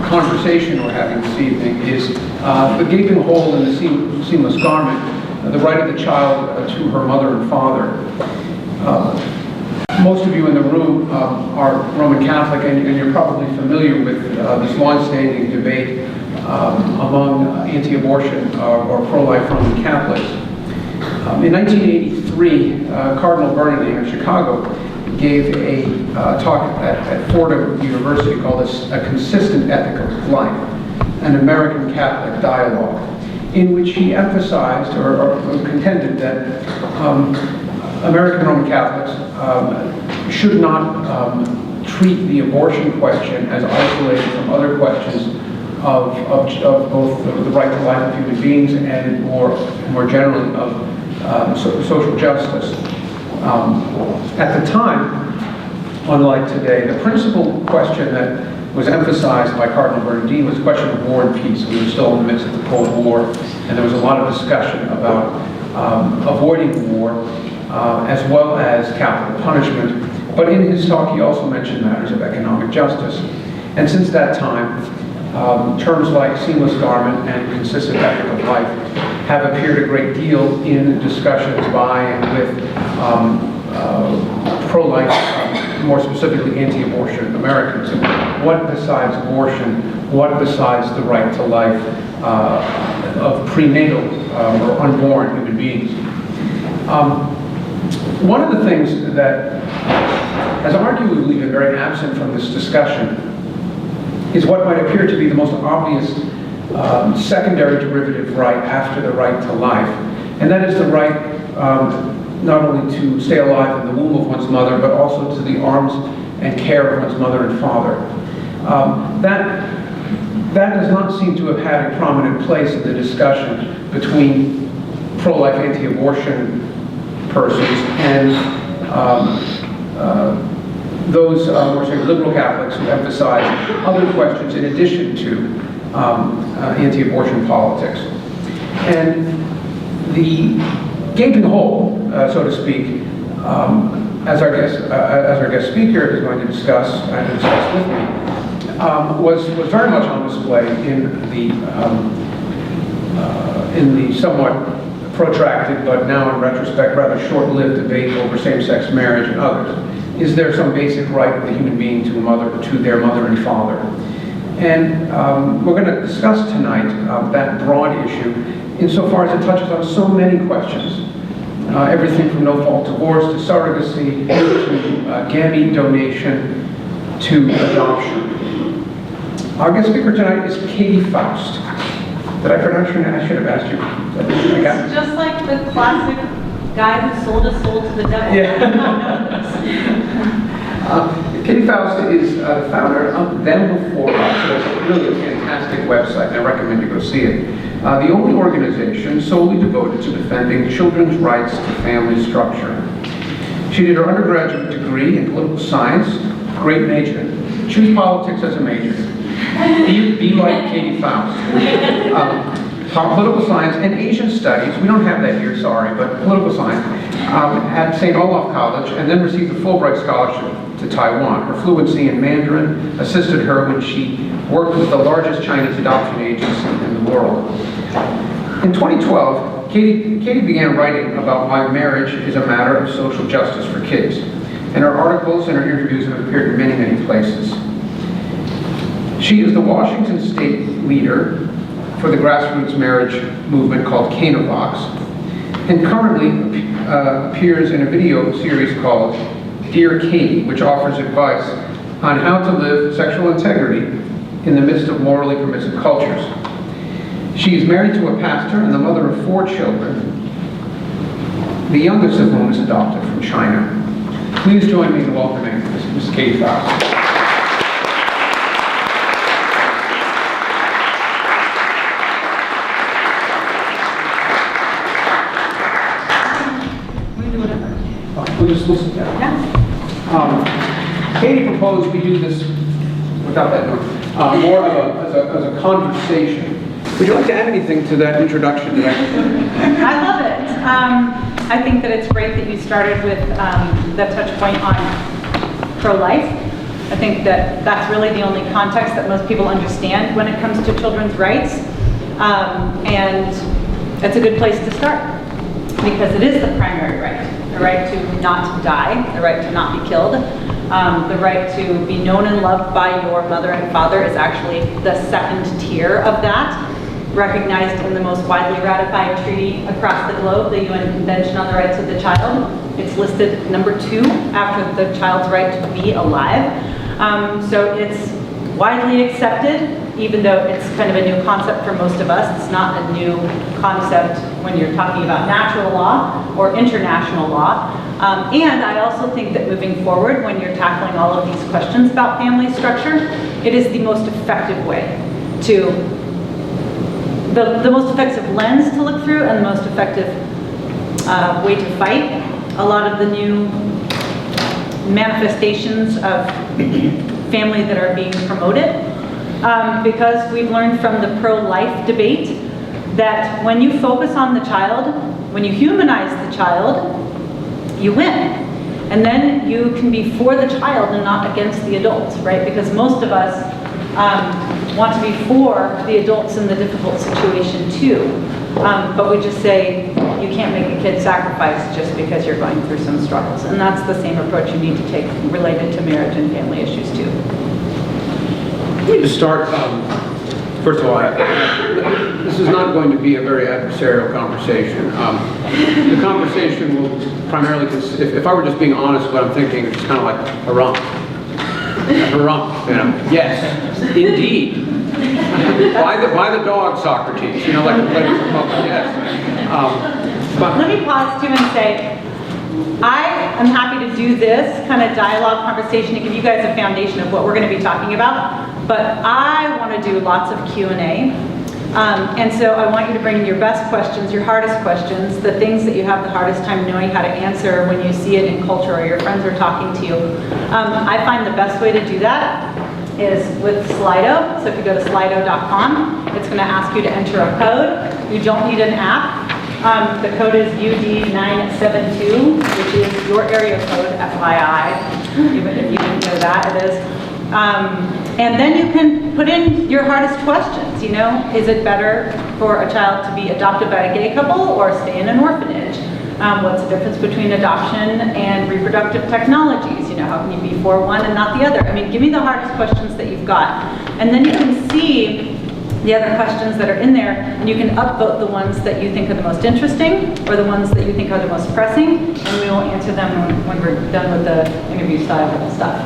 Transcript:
conversation we're having this evening is the gaping hole in the seamless garment, the right of the child to her mother and father. Most of you in the room are Roman Catholic, and you're probably familiar with this long-standing debate among anti-abortion or pro-life Roman Catholics. In 1983, Cardinal Bernardin of Chicago gave a talk at Fordham University called A Consistent Ethic of Life, an American Catholic Dialogue, in which he emphasized or contended that American Roman Catholics should not treat the abortion question as isolated from other questions of both the right to life of human beings and more generally of social justice. At the time, unlike today, the principal question that was emphasized by Cardinal Bernardin was the question of war and peace. We were still in the midst of the Cold War, and there was a lot of discussion about avoiding war as well as capital punishment. But in his talk, he also mentioned matters of economic justice. And since that time, terms like seamless garment and consistent ethic of life have appeared a great deal in discussions by and with pro-life, more specifically anti-abortion Americans. What besides abortion, what besides the right to life of prenatal or unborn human beings? One of the things that has arguably been very absent from this discussion is what might appear to be the most obvious secondary derivative right after the right to life, and that is the right not only to stay alive in the womb of one's mother, but also to the arms and care of one's mother and father. That does not seem to have had a prominent place in the discussion between pro-life anti-abortion persons and those more say liberal Catholics who emphasize other questions in addition to anti-abortion politics. And the gaping hole, so to speak, as our guest speaker is going to discuss with me, was very much on display in the somewhat protracted, but now in retrospect rather short-lived debate over same-sex marriage and others. Is there some basic right of the human being to their mother and father? And we're going to discuss tonight that broad issue insofar as it touches on so many questions. Everything from no-fault divorce to surrogacy to gamete donation to adoption. Our guest speaker tonight is Katy Faust. Did I pronounce your name? I should have asked you. It's just like the classic guy who sold his soul to the devil. Yeah. Katy Faust is the founder of Them Before Us. It's really a fantastic website, and I recommend you go see it. The only organization solely devoted to defending children's rights to family structure. She did her undergraduate degree in political science, great major. Choose politics as a major. Be like Katy Faust. Political science and Asian studies, we don't have that here, sorry, but political science, at St. Olaf College, and then received a Fulbright scholarship to Taiwan. Her fluency in Mandarin assisted her when she worked with the largest Chinese adoption agency in the world. In 2012, Katy began writing about why marriage is a matter of social justice for kids, and her articles and her interviews have appeared in many, many places. She is the Washington State leader for the grassroots marriage movement called Canavox, and currently appears in a video series called Dear Katy, which offers advice on how to live sexual integrity in the midst of morally permissive cultures. She is married to a pastor and the mother of 4 children, the youngest of whom is adopted from China. Please join me in welcoming Ms. Katy Faust. We'll just listen down. Yeah. Katy proposed we do this without that note, more as a conversation. Would you like to add anything to that introduction? I love it. I think that it's great that you started with the touch point on pro-life I think that that's really the only context that most people understand when it comes to children's rights. And it's a good place to start because it is the primary right. The right to not die, the right to not be killed, the right to be known and loved by your mother and father is actually the second tier of that, recognized in the most widely ratified treaty across the globe, the UN Convention on the Rights of the Child. It's listed number 2 after the child's right to be alive. So it's widely accepted, even though it's kind of a new concept for most of us. It's not a new concept when you're talking about natural law or international law. And I also think that moving forward, when you're tackling all of these questions about family structure, it is the most effective way to, the most effective lens to look through and the most effective way to fight a lot of the new manifestations of family that are being promoted. Because we've learned from the pro-life debate that when you focus on the child, when you humanize the child, you win. And then you can be for the child and not against the adults, right? Because most of us want to be for the adults in the difficult situation too. But we just say, you can't make a kid sacrifice just because you're going through some struggles. And that's the same approach you need to take related to marriage and family issues too. To start, first of all, this is not going to be a very adversarial conversation. The conversation will primarily, if I were just being honest, what I'm thinking is kind of like harumph. Harumph, you know. Yes, indeed. By the dog, Socrates. You know, like the Pledge of Republic. Yes. But let me pause too and say, I am happy to do this kind of dialogue conversation to give you guys a foundation of what we're going to be talking about. But I want to do lots of Q&A. And so I want you to bring your best questions, your hardest questions, the things that you have the hardest time knowing how to answer when you see it in culture or your friends are talking to you. I find the best way to do that is with Slido. So if you go to slido.com, it's going to ask you to enter a code. You don't need an app. The code is UD972, which is your area code, FYI, even if you didn't know that, it is. And then you can put in your hardest questions, you know, is it better for a child to be adopted by a gay couple or stay in an orphanage? What's the difference between adoption and reproductive technologies? You know, how can you be for one and not the other? I mean, give me the hardest questions that you've got. And then you can see the other questions that are in there, and you can upvote the ones that you think are the most interesting or the ones that you think are the most pressing, and we will answer them when we're done with the interview style stuff.